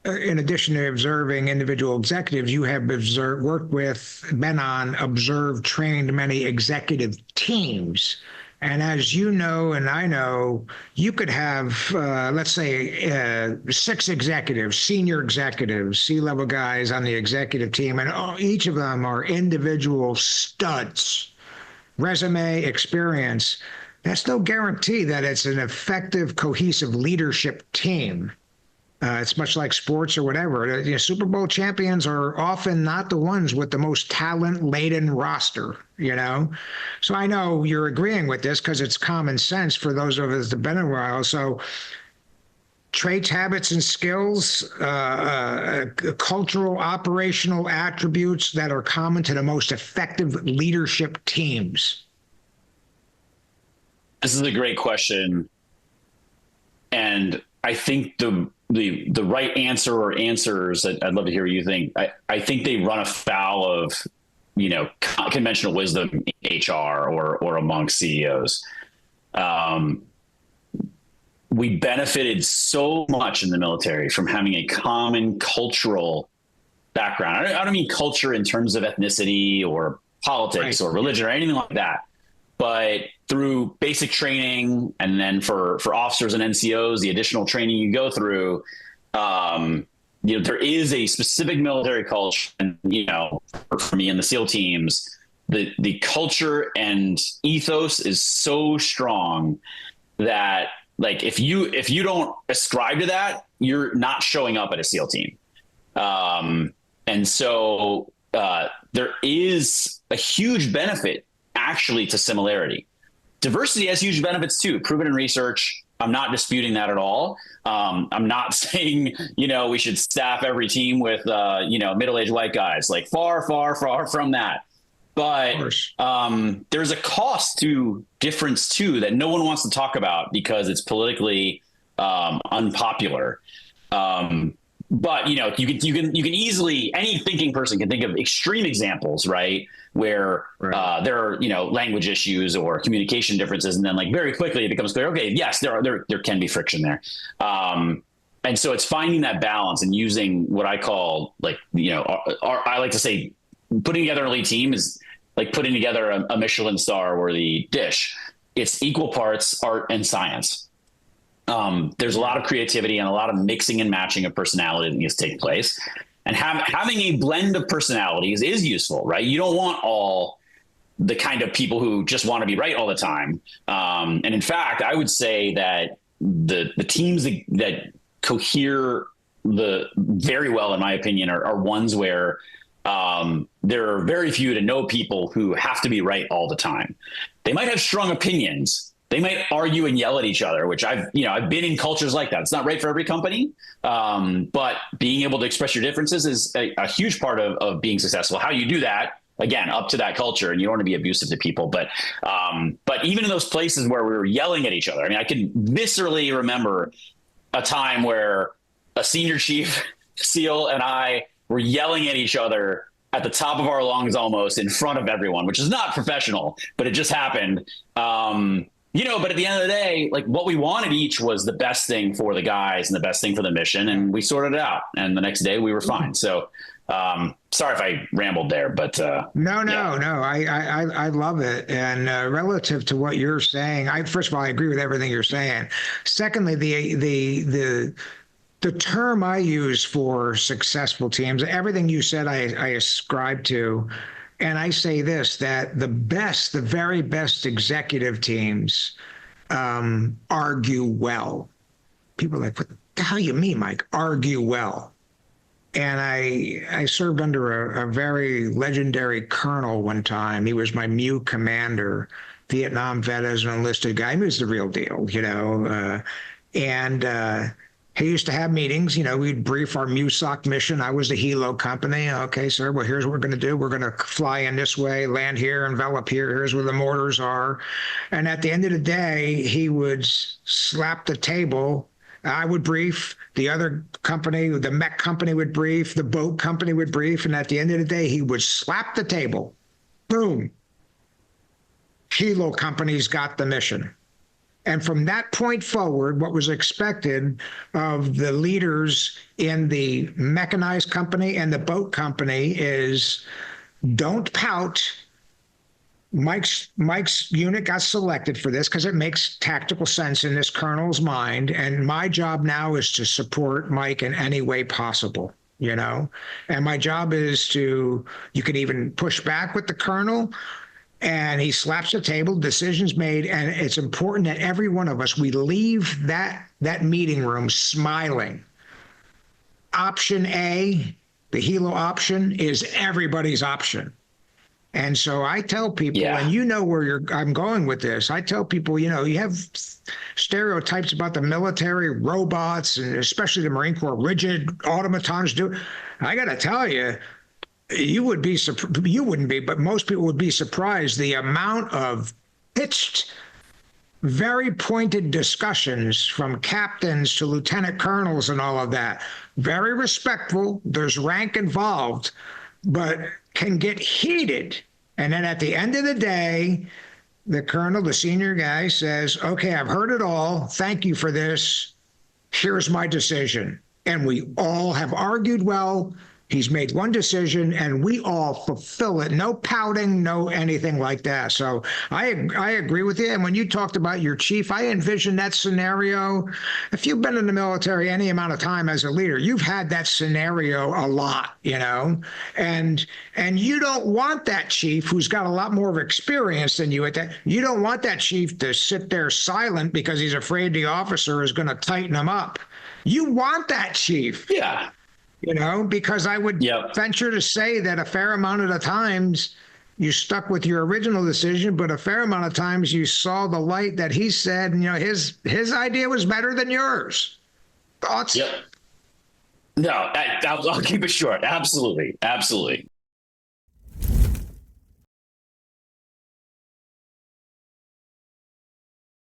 in addition to observing individual executives, you have been on, observed, trained many executive teams. And as you know, and I know, you could have, let's say, 6 executives, senior executives, C-level guys on the executive team, and each of them are individual studs, resume, experience. That's no guarantee that it's an effective, cohesive leadership team. It's much like sports or whatever. Super Bowl champions are often not the ones with the most talent-laden roster. So I know you're agreeing with this because it's common sense for those of us that have been a while. So traits, habits, and skills, cultural, operational attributes that are common to the most effective leadership teams. This is a great question. And I think the right answer or answers, I'd love to hear what you think. I think they run afoul of, conventional wisdom, HR or among CEOs. We benefited so much in the military from having a common cultural background. I don't mean culture in terms of ethnicity or politics or religion or anything like that, but through basic training, and then for officers and NCOs, the additional training you go through, there is a specific military culture. And, for me and the SEAL teams, the culture and ethos is so strong that, like, if you don't ascribe to that, you're not showing up at a SEAL team. And so there is a huge benefit actually to similarity. Diversity has huge benefits too, proven in research. I'm not disputing that at all. I'm not saying, we should staff every team with, middle-aged white guys, like far, far, far from that. But there's a cost to difference too that no one wants to talk about because it's politically unpopular. But you can easily, any thinking person can think of extreme examples, right, where there are language issues or communication differences, and then like very quickly it becomes clear, okay, yes, there can be friction there, and so it's finding that balance and using what I call, like, I like to say, putting together an elite team is like putting together a Michelin star worthy dish. It's equal parts art and science. There's a lot of creativity and a lot of mixing and matching of personality that needs to take place. And having a blend of personalities is useful, right? You don't want all the kind of people who just want to be right all the time. And in fact, I would say that the teams that cohere very well, in my opinion, are ones where there are very few to no people who have to be right all the time. They might have strong opinions. They might argue and yell at each other, which I've been in cultures like that. It's not right for every company, but being able to express your differences is a huge part of being successful. How you do that, again, up to that culture, and you don't want to be abusive to people. But even in those places where we were yelling at each other, I mean, I can viscerally remember a time where a senior chief SEAL and I were yelling at each other at the top of our lungs, almost in front of everyone, which is not professional, but it just happened. But at the end of the day, like, what we wanted each was the best thing for the guys and the best thing for the mission. And we sorted it out. And the next day we were fine. So sorry if I rambled there, but No. I love it. And relative to what you're saying, first of all, I agree with everything you're saying. Secondly, the term I use for successful teams, everything you said, I ascribe to. And I say this, that the very best executive teams argue well. People are like, what the hell you mean, Mike? Argue well. And I served under a very legendary colonel one time. He was my MEU commander, Vietnam vet, as an enlisted guy. He was the real deal, he used to have meetings. We'd brief our MUSOC mission. I was the helo company. Okay, sir, well, here's what we're going to do. We're going to fly in this way, land here, envelop here. Here's where the mortars are. And at the end of the day, he would slap the table. I would brief. The other company, the mech company would brief. The boat company would brief. And at the end of the day, he would slap the table. Boom. Helo company's got the mission. And from that point forward, what was expected of the leaders in the mechanized company and the boat company is don't pout. Mike's unit got selected for this because it makes tactical sense in this colonel's mind. And my job now is to support Mike in any way possible, And my job is you can even push back with the colonel, and he slaps the table, decisions made. And it's important that every one of us, we leave that meeting room smiling. Option A, the helo option, is everybody's option. And so I tell people, and where I'm going with this. I tell people, you have stereotypes about the military, robots, and especially the Marine Corps, rigid automatons I got to tell you, you wouldn't be, but most people would be surprised the amount of pitched, very pointed discussions from captains to lieutenant colonels and all of that. Very respectful. There's rank involved, but can get heated. And then at the end of the day, the colonel, the senior guy, says, okay, I've heard it all. Thank you for this. Here's my decision. And we all have argued well. He's made one decision, and we all fulfill it. No pouting, no anything like that. So I agree with you. And when you talked about your chief, I envision that scenario. If you've been in the military any amount of time as a leader, you've had that scenario a lot, And you don't want that chief who's got a lot more of experience than you at that. You don't want that chief to sit there silent because he's afraid the officer is going to tighten him up. You want that chief. Yeah. Because I would venture to say that a fair amount of the times you stuck with your original decision, but a fair amount of times you saw the light that he said, his idea was better than yours. Thoughts? Yep. No, I'll keep it short. Absolutely. Absolutely.